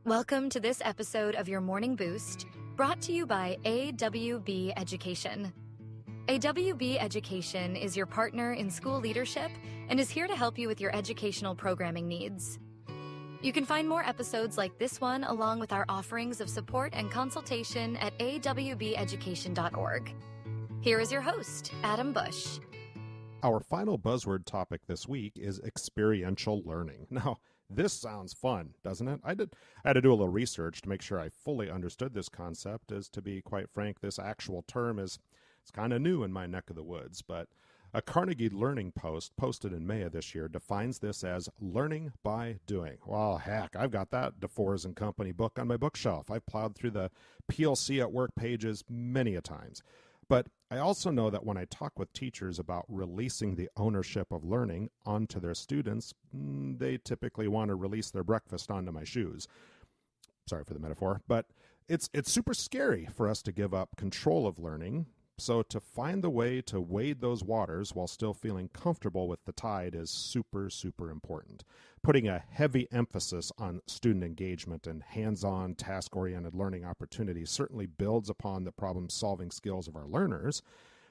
Welcome to this episode of your Morning Boost, brought to you by AWB Education. AWB Education is your partner in school leadership and is here to help you with your educational programming needs. You can find more episodes like this one along with our offerings of support and consultation at awbeducation.org. Here is your host, Adam Bush. Our final buzzword topic this week is experiential learning. Now, this sounds fun, doesn't it? I had to do a little research to make sure I fully understood this concept, as to be quite frank, this actual term it's kind of new in my neck of the woods, but a Carnegie Learning post posted in May of this year defines this as learning by doing. Well, heck, I've got that DeForest and Company book on my bookshelf. I've plowed through the PLC at Work pages many a times. But I also know that when I talk with teachers about releasing the ownership of learning onto their students, they typically want to release their breakfast onto my shoes. Sorry for the metaphor, but it's super scary for us to give up control of learning. So to find the way to wade those waters while still feeling comfortable with the tide is super, super important. Putting a heavy emphasis on student engagement and hands-on, task-oriented learning opportunities certainly builds upon the problem-solving skills of our learners.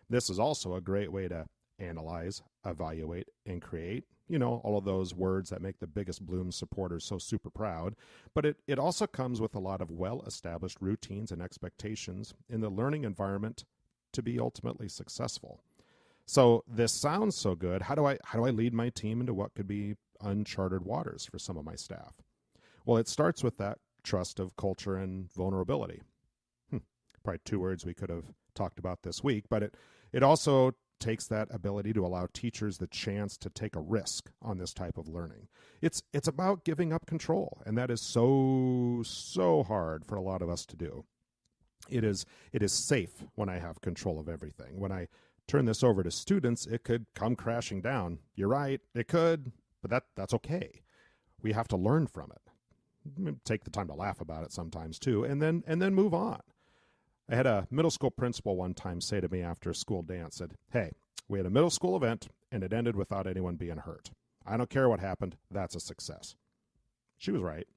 This is also a great way to analyze, evaluate, and create. You know, all of those words that make the biggest Bloom supporters so super proud. But it also comes with a lot of well-established routines and expectations in the learning environment to be ultimately successful. So this sounds so good. How do I lead my team into what could be uncharted waters for some of my staff? Well, it starts with that trust of culture and vulnerability. Probably two words we could have talked about this week, but it also takes that ability to allow teachers the chance to take a risk on this type of learning. It's about giving up control, and that is so hard for a lot of us to do. It is safe when I have control of everything. When I turn this over to students, it could come crashing down. You're right, it could, but that's okay. We have to learn from it. Take the time to laugh about it sometimes too, and then move on. I had a middle school principal one time say to me after a school dance, said, "Hey, we had a middle school event and it ended without anyone being hurt. I don't care what happened, that's a success." She was right.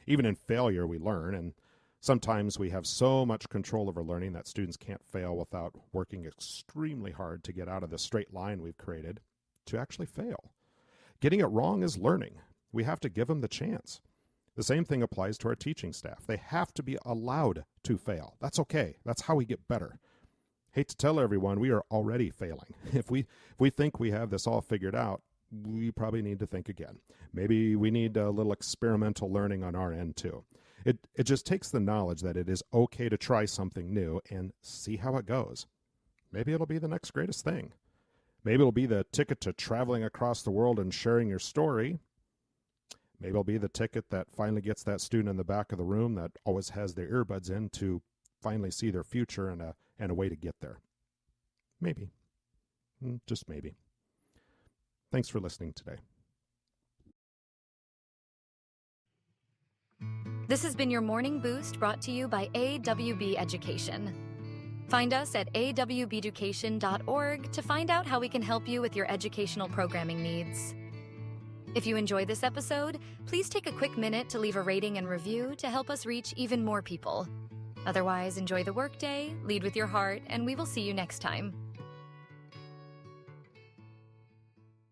Even in failure, we learn, and sometimes we have so much control over learning that students can't fail without working extremely hard to get out of the straight line we've created to actually fail. Getting it wrong is learning. We have to give them the chance. The same thing applies to our teaching staff. They have to be allowed to fail. That's okay. That's how we get better. Hate to tell everyone, we are already failing. If we think we have this all figured out, we probably need to think again. Maybe we need a little experimental learning on our end too. It just takes the knowledge that it is okay to try something new and see how it goes. Maybe it'll be the next greatest thing. Maybe it'll be the ticket to traveling across the world and sharing your story. Maybe it'll be the ticket that finally gets that student in the back of the room that always has their earbuds in to finally see their future and a way to get there. Maybe. Just maybe. Thanks for listening today. This has been your Morning Boost brought to you by AWB Education. Find us at awbeducation.org to find out how we can help you with your educational programming needs. If you enjoyed this episode, please take a quick minute to leave a rating and review to help us reach even more people. Otherwise, enjoy the workday, lead with your heart, and we will see you next time.